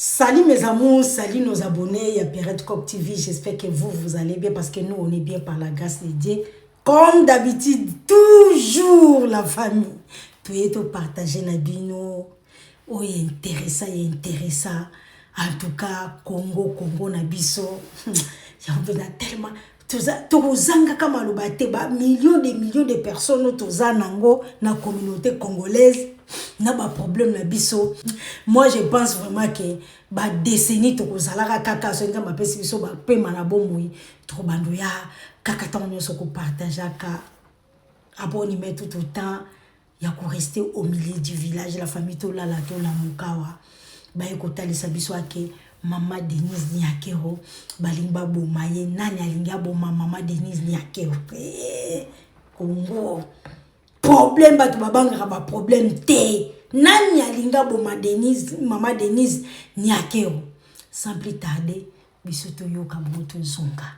Salut mes amours, salut nos abonnés, il y a Pierrette Cop TV, j'espère que vous allez bien parce que nous on est bien par la grâce de Dieu. Comme d'habitude, toujours la famille. Tu es tout partagé na bino. Oh, il est intéressant. En tout cas, Congo na biso. Il y a tellement tozanga kama lobate ba millions de personnes tozanango na communauté congolaise. Na ba problème na biso. Moi je pense vraiment que ba décennie to kozalaka kaka so nzamba pesi biso ba pema na bomoi to bandu ya kaka tango so ko partager ka aboni met tout temps ya ko rester au milieu du village la famille to la mukawa ba ekotalisa biso ake Mama Denise Nyakero balimba bomaye nani alinga boma Mama Denise Nyakero Congo problème batu babanga ba problème te nani alinga boma Denise Mama Denise Nyakero sans plus tarder bisoto yoka moto zonga.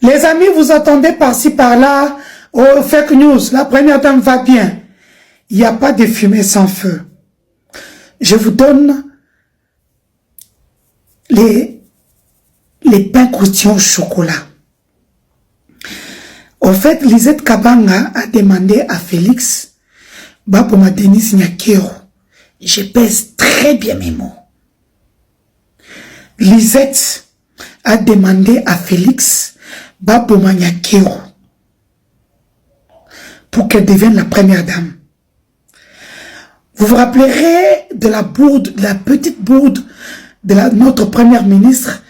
Les amis, vous entendez par-ci par-là oh, fake news, la première dame va bien. Il n'y a pas de fumée sans feu. Je vous donne les pains croustillants au chocolat. En fait, Lisette Kabanga a demandé à Félix, Baboma Denise Nyakero, je pèse très bien mes mots. Lisette a demandé à Félix, Baboma Nyakero, pour qu'elle devienne la première dame. Vous vous rappellerez de la bourde, de la petite bourde de notre première ministre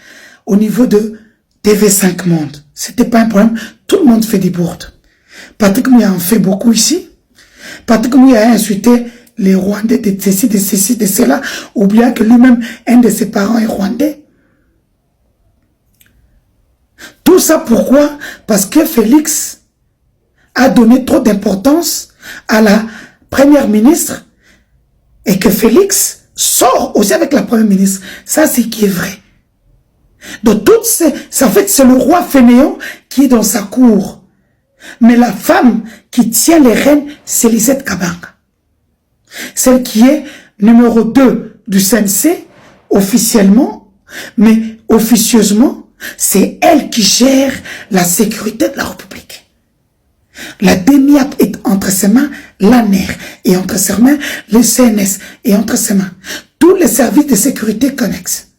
au niveau de TV5 Monde. C'était pas un problème. Tout le monde fait des bourdes. Patrick Mouya en fait beaucoup ici. Patrick Mouya a insulté les Rwandais de ceci, de cela, oubliant que lui-même, un de ses parents est rwandais. Tout ça pourquoi? Parce que Félix a donné trop d'importance à la première ministre et que Félix sort aussi avec la première ministre. Ça, c'est qui est vrai. Donc, en fait, c'est le roi fainéant qui est dans sa cour. Mais la femme qui tient les rênes, c'est Lisette Kabanga. Celle qui est numéro 2 du CNC, officiellement, mais officieusement, c'est elle qui gère la sécurité de la République. La DENIAP est entre ses mains, l'ANER est entre ses mains, le CNS est entre ses mains. Tous les services de sécurité connexes.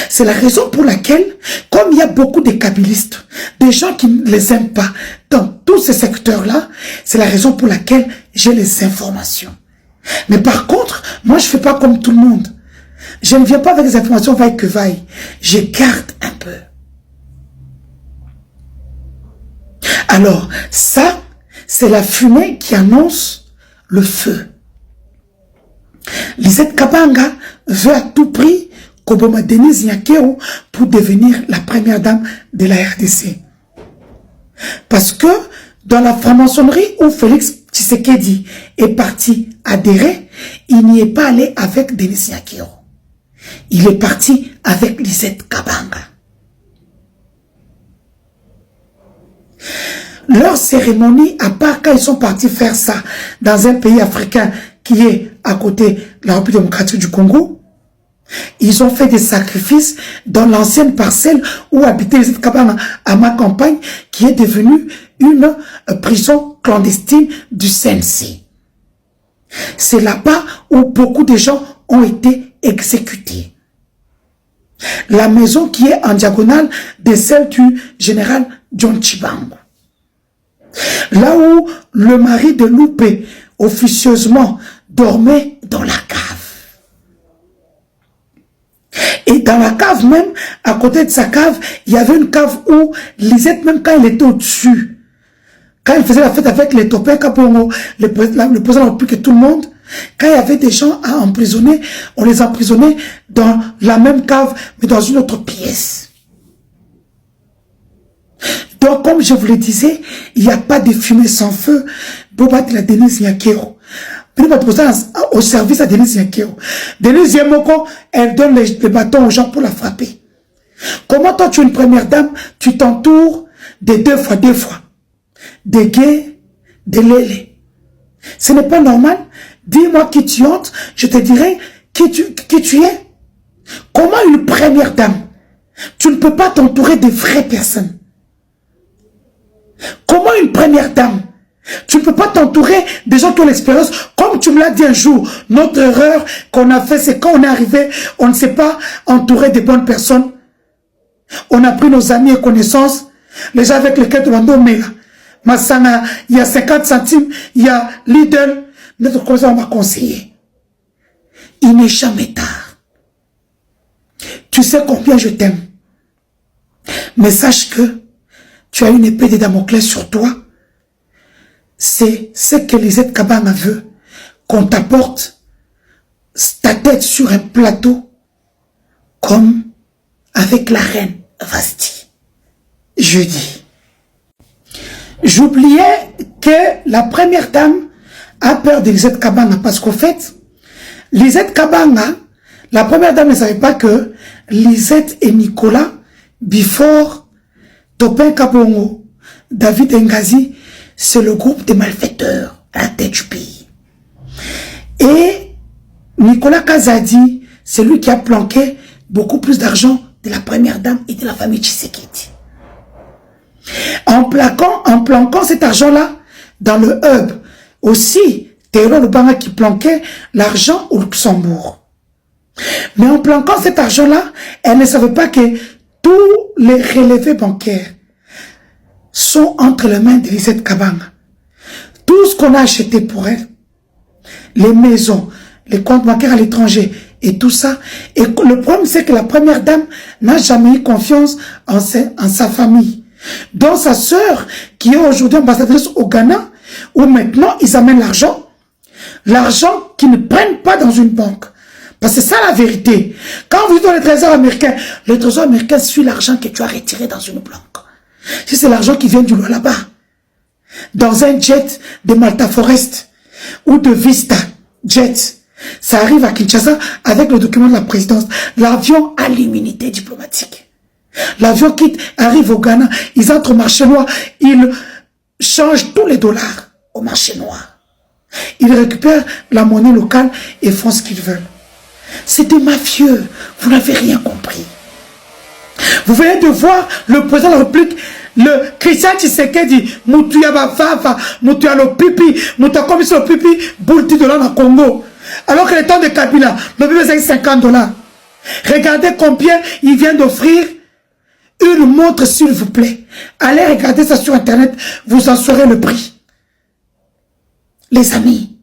C'est la raison pour laquelle, comme il y a beaucoup de kabylistes, des gens qui ne les aiment pas dans tous ces secteurs-là, c'est la raison pour laquelle j'ai les informations. Mais par contre, moi je ne fais pas comme tout le monde. Je ne viens pas avec les informations vaille que vaille. Je garde un peu. Alors, ça, c'est la fumée qui annonce le feu. Lisette Kabanga veut à tout prix Koboma Denise Nyakero pour devenir la première dame de la RDC. Parce que dans la franc-maçonnerie où Félix Tshisekedi est parti adhérer, il n'y est pas allé avec Denise Nyakero. Il est parti avec Lisette Kabanga. Leur cérémonie, à part quand ils sont partis faire ça dans un pays africain qui est à côté de la République démocratique du Congo, ils ont fait des sacrifices dans l'ancienne parcelle où habitait Lisette Kabanga à ma campagne, qui est devenue une prison clandestine du CNC. C'est là-bas où beaucoup de gens ont été exécutés. La maison qui est en diagonale de celle du général John Chibango. Là où le mari de Loupé, officieusement, dormait dans la cave. Et dans la cave même, à côté de sa cave, il y avait une cave où Lisette, même quand elle était au-dessus, quand elle faisait la fête avec les Topé Kabongo, le président de la République et tout le monde, quand il y avait des gens à emprisonner, on les emprisonnait dans la même cave, mais dans une autre pièce. Donc, comme je vous le disais, il n'y a pas de fumée sans feu. Boba de la Denise Nyakero. Au service à Denise Nyakero. Denise Nyakero, elle donne les bâtons aux gens pour la frapper. Comment toi, tu es une première dame, tu t'entoures de deux fois, des gays, des lélés. Ce n'est pas normal. Dis-moi qui tu hontes, je te dirai qui tu es. Comment une première dame, tu ne peux pas t'entourer de vraies personnes? Comment une première dame, tu ne peux pas t'entourer des gens qui ont l'expérience? Comme tu me l'as dit un jour, notre erreur qu'on a fait, c'est quand on est arrivé, on ne s'est pas entouré des bonnes personnes. On a pris nos amis et connaissances, les gens avec lesquels on a là. Massana, il y a 50 centimes, il y a Lidl. Notre conseil, on m'a conseillé. Il n'est jamais tard. Tu sais combien je t'aime. Mais sache que tu as une épée de Damoclès sur toi. C'est ce que Lisette Kabanga veut. Qu'on t'apporte ta tête sur un plateau comme avec la reine Vasti. Jeudi. J'oubliais que la première dame a peur de Lisette Kabanga parce qu'au fait, Lisette Kabanga, la première dame ne savait pas que Lisette et Nicolas, before Topin Kabongo, David Ngazi, c'est le groupe des malfaiteurs à la tête du pays. Et Nicolas Kazadi, c'est lui qui a planqué beaucoup plus d'argent de la première dame et de la famille Tshisekedi. En planquant cet argent-là dans le hub, aussi, Théodore Lubanga qui planquait l'argent au Luxembourg. Mais en planquant cet argent-là, elle ne savait pas que tous les relevés bancaires sont entre les mains de Lisette Kabanga. Tout ce qu'on a acheté pour elle, les maisons, les comptes bancaires à l'étranger et tout ça. Et le problème, c'est que la première dame n'a jamais eu confiance en sa famille. Donc sa sœur, qui est aujourd'hui ambassadrice au Ghana, où maintenant ils amènent l'argent qu'ils ne prennent pas dans une banque. Parce que c'est ça la vérité. Quand vous êtes dans le trésor américain suit l'argent que tu as retiré dans une banque. Si c'est l'argent qui vient du loin là-bas, dans un jet de Malta Forest ou de Vista Jet, ça arrive à Kinshasa avec le document de la présidence. L'avion a l'immunité diplomatique. L'avion arrive au Ghana, ils entrent au marché noir, ils changent tous les dollars au marché noir. Ils récupèrent la monnaie locale et font ce qu'ils veulent. C'est des mafieux, vous n'avez rien compris. Vous venez de voir le président de la République, le Christian Tshisekedi, Moutuya Bafava, Moutuya le pipi, Moutuya comme le pipi, boule $10 au Congo. Alors que le temps de Kabila, le pipi c'est $50. Regardez combien il vient d'offrir une montre, s'il vous plaît. Allez regarder ça sur Internet, vous en saurez le prix. Les amis,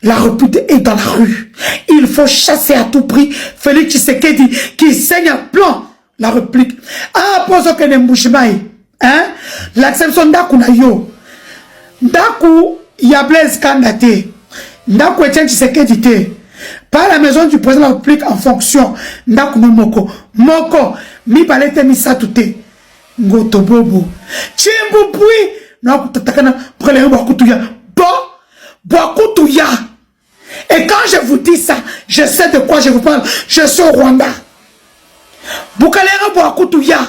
la République est dans la rue. Il faut chasser à tout prix Félix Tshisekedi qui saigne à plan la République. Ah, pour ce que ne mbouchimaï, hein? L'acception d'akou na yo. D'akou, ya Blaise Kandate. D'akou Etienne Tshisekedi te. Par la maison du président de la République en fonction. D'akou no moko. Moko, mi balete mi satute. Ngoto bobo. Chimbu pui. N'akou tatakana prele bakoutuya. Bakoutuya. Et quand je vous dis ça, je sais de quoi je vous parle. Je suis au Rwanda. Bukalera Bakoutuya.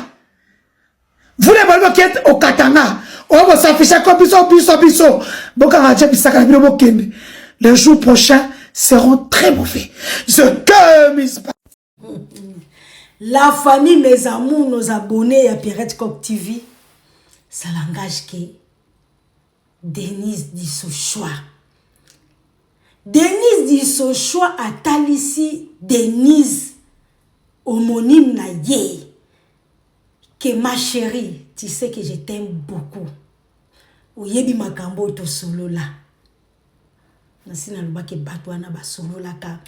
Vous les balbons qui êtes au Katanga. On va s'afficher comme biso. Les jours prochains seront très mauvais. La famille, mes amours, nos abonnés à Pirate Cop TV, ça l'engage que Denise Dissochoa. Denise Dissochoa a talisi Denise homonyme na ye. Que ma chérie, tu sais que je t'aime beaucoup. Oyebi makambo to solo la. Nasina lubake batwana ba solo la ka.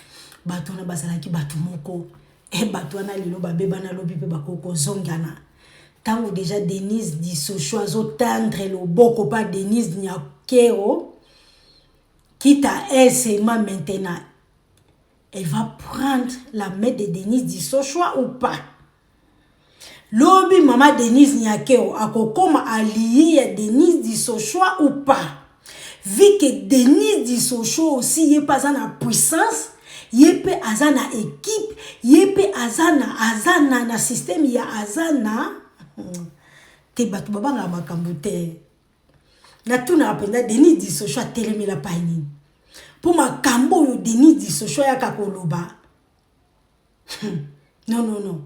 Batwana basalaki batumoko. E batwana lilo babeba na lobi pe bakoko zongana. Tango déjà Denise Dissochoa zo tendre le boko pa Denise Nyakero. Quitte à elle seulement maintenant. Elle va prendre la main de Denise Dissochoa ou pas? Lobi maman Denise Nyakero akokoma allié à Denise Dissochoa ou pas? Vu que Denise Dissochoa aussi yé pas en puissance, yé pe azana équipe, yé pe azana na système ya azana te batu baba nga makambute. Na tuna apenda Denise Dissochoa telemi la paini. Pour ma kambo yo Denise Dissochoa ya kakoloba. Non, non, non.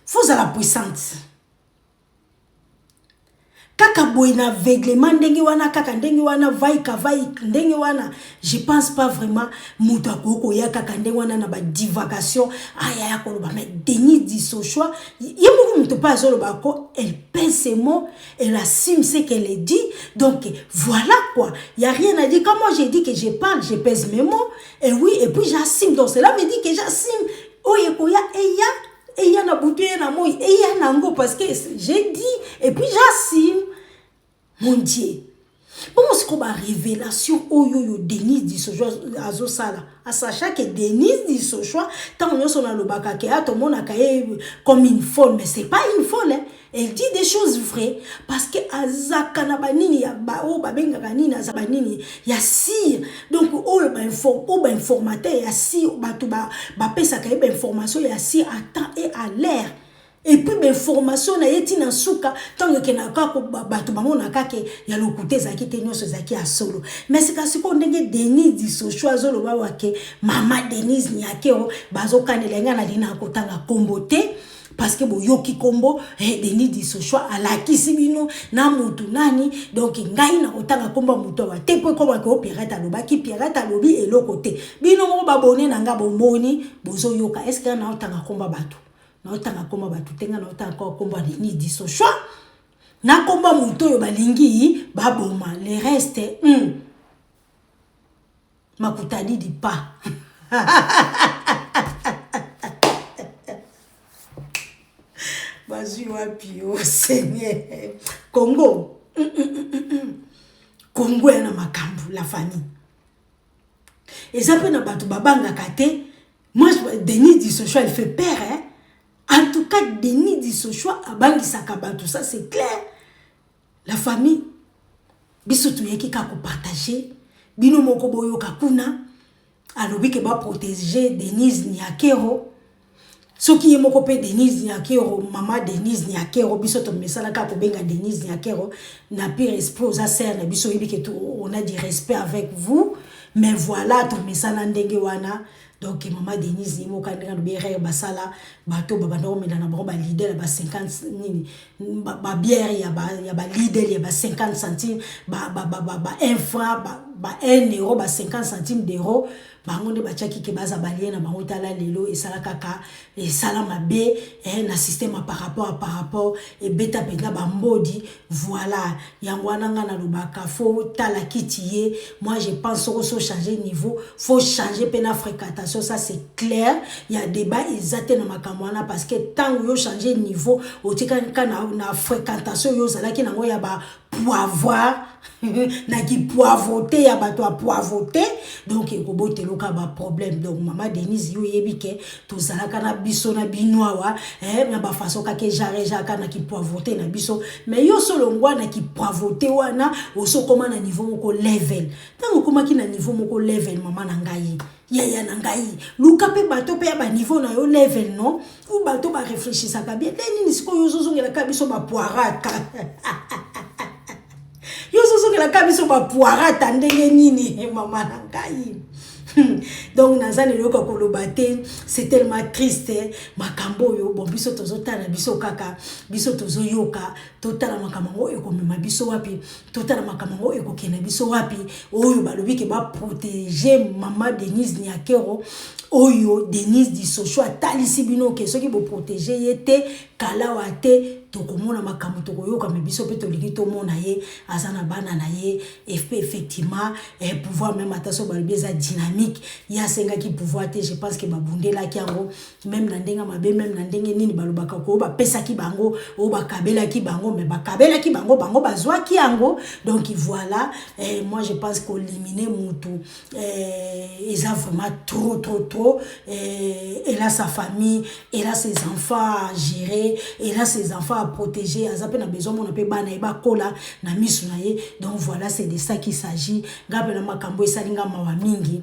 Vous à la puissante. Kaka boina aveuglement ndenge wana kaka ndenge wana vai ndenge wana, je pense pas vraiment muta koko ya kaka ndenge wana na ba divagation aya ya koloba mais Denis Dissochoa yemu muto pas zoloba ko elle pèse ses mots, elle assume ce qu'elle dit, donc voilà quoi, il y a rien à dire. Quand moi j'ai dit que je parle, je pèse mes mots et oui et puis j'assume, donc cela veut dire que j'assume oyekoya et y a na bouté na moi et y a nango parce que j'ai dit et puis j'assume. Mon Dieu. Comment est-ce qu'on va révélation oyo Denis Dissochoa azo sala à sachant que Denis Dissochoa tant on son na lobaka ke ato mona kaye comme une folle, mais c'est pas une folle hein. Elle dit des choses vraies parce que azaka na banini ya ba o babenga kanini azaba nini ya sir, donc oyo ba informateur ya sir batu ba pesa kaye ba information ya sir à temps et à l'air. Et puis l'information na yeti na suka tant que na ka ko bato bango na ka ke ya lokuté zaki te nyoso zaki a solo, mais c'est kasi ko ndenge Denis Dissochoa zo loba wake mama Denise Nyakero bazo kanelenga na dina ko tanga kombote parce que boyoki kombo Denis Dissochoa alakisi bino na mutu nani, donc ngai na otanga komba mutu wa te po ko ba ko pirate aloba ki pirate alobi eloko te bino mo babone na nga bomoni bozo yoka, est-ce que na otanga komba bato na otanga komba batu tenga na otanga komba Denis Dissochoa na komba muto yo balingi baboma le reste makutadi di pas. Bazu wapi o Seigneur Congo Congo ya na makambu la famille et ça peut na batu babanga kate. Moi Denis Dissochoa il fait peur hein. En tout cas, Denis Dissochoa abangi sakabato, ça c'est clair. La famille, biso tuyeki kako partager, bino moko boyo kakuna, alobi ke ba protéger Denise Nyakero. Soki yemoko pe Denise Nyakero, maman Denise Nyakero, biso to mesala kako benga Denise Nyakero, na pire esprit za sœur na biso yebi ke on a du respect avec vous, mais voilà to mesala ndenge wana. Donc maman Denise ni moka ndanga bere basala bato babando mena na ba leader ba 50 nini ba bière ya ba leader ya ba 50 centimes ba 1 franc ba 1 euro ba 50 centimes d'euros bango nde bachaki ke baza balie na bango tala lelo et sala kaka et sala mabe na système par rapport et beta penga ba mbodi, voilà yangwana nga na lobaka fo tala kitiye. Moi je pense qu'on faut changer niveau, faut changer pena fréquentation, ça c'est clair. Il y a débat exacté na makamwana parce que tant yo changer niveau otika na fréquentation yo zala ki nango ya ba poivoir na ki poivroter ya bato a poivroter, donc ekobote loka ba problème. Donc maman Denise yo yebike to zala kana biso na binoa na ba façon ka ke jare jaka na ki poivroter na biso, mais yo solo ngwa na ki poivroter wana oso koma na niveau moko level, tango koma ki na niveau moko level maman na ngai ya na ngai luka pe bato pe ya ba niveau na yo level non ou bato ba réfléchir ça ka bien nini siko yo zozongela ka biso ba poirata yo zozongela ka biso ba poirata ndenge nini mama na ngai. Donc nazane loko kolobate, c'est tellement triste makambo yo bon biso tozotana biso kaka biso tozoyoka totala makambo eko mema biso wapi totala makambo eko kena biso wapi oyo balobi ke ba protéger maman Denise Nyakero oyo Denis Dissochoa talisi bino ke soki bo protéger yete kala wate tokomona makambo tokoyoka me biso pe tolingi to mona ye azana bana na ye effectivement pouvoir même ataso balbeza dynamique ya senga ki pouvoir te, je pense que babundela ki yango même na ndenga mabe même na ndenge nini balobaka ko ba pesa ki bango o ba kabela ki bango mais ba kabela ki bango bazwa ki yango. Donc voilà moi je pense qu'éliminer mutu ils a vraiment trop elle a sa famille, elle a ses enfants à gérer, elle a ses enfants à protéger, azape na besoin mon pe bana eba kola na misu na ye. Donc voilà, c'est de ça qu'il s'agit. Gabe na makambo esalinga mawa mingi.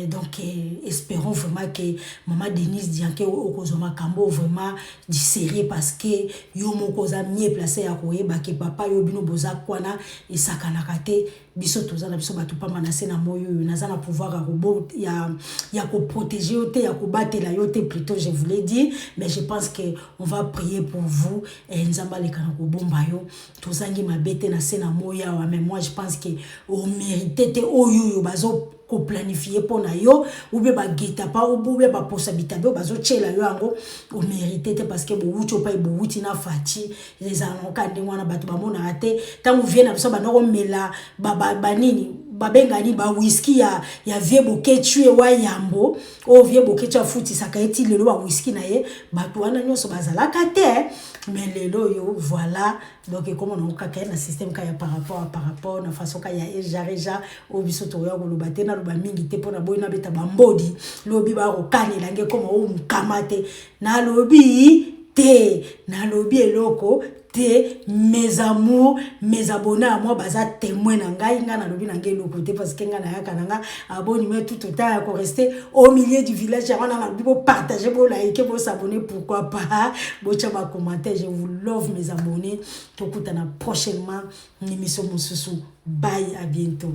Donc espérons vraiment que maman Denise Dianke okozo makambo vraiment du sérieux parce que yo moko za mieux placé ya koyeba ke papa yo bino boza kwana esakana kate biso tozana biso batu pa manase na moyo nazana pouvoir à robot ya ko protéger yote ya ko batela yote plutôt je voulais dire mais je pense que on va prier pour vous et nzamba le kana ko bomba yo tozangi mabete na se na moya wa mais moi je pense que o mérité te oyo bazo ko planifier pour na yo ou be ba geta pa ou be ba possibilité be bazo tchela yo yango o mérité te parce que bo wucho pa bo wuti na fati les anoka ndingwana batu ba mona ate tangu viena biso ba no mela ba nini babengani ba whisky ya vie boketu wa yambo o vie boketu futi sakaeti lelo ba whisky na ye batu wana nyoso bazalaka te mais lelo yo voilà donc comment on ka na système ka ya par rapport na façon ka ya ejareja o biso to ya ko lobate na loba mingi te pona boyina beta bambodi lobi ba ko kanela nge comme o mkamate na lobi te na lobi eloko te mes amours mes abonnés à moi baza témoin na ngai nga na lobi na ngai eloko te parce que nga na yaka na nga abonné mais tout le temps à rester au milieu du village avant na lobi pour partager pour liker pour s'abonner pourquoi pas bo chama commenter je vous love mes abonnés tokutana prochainement émission mususu bye à bientôt.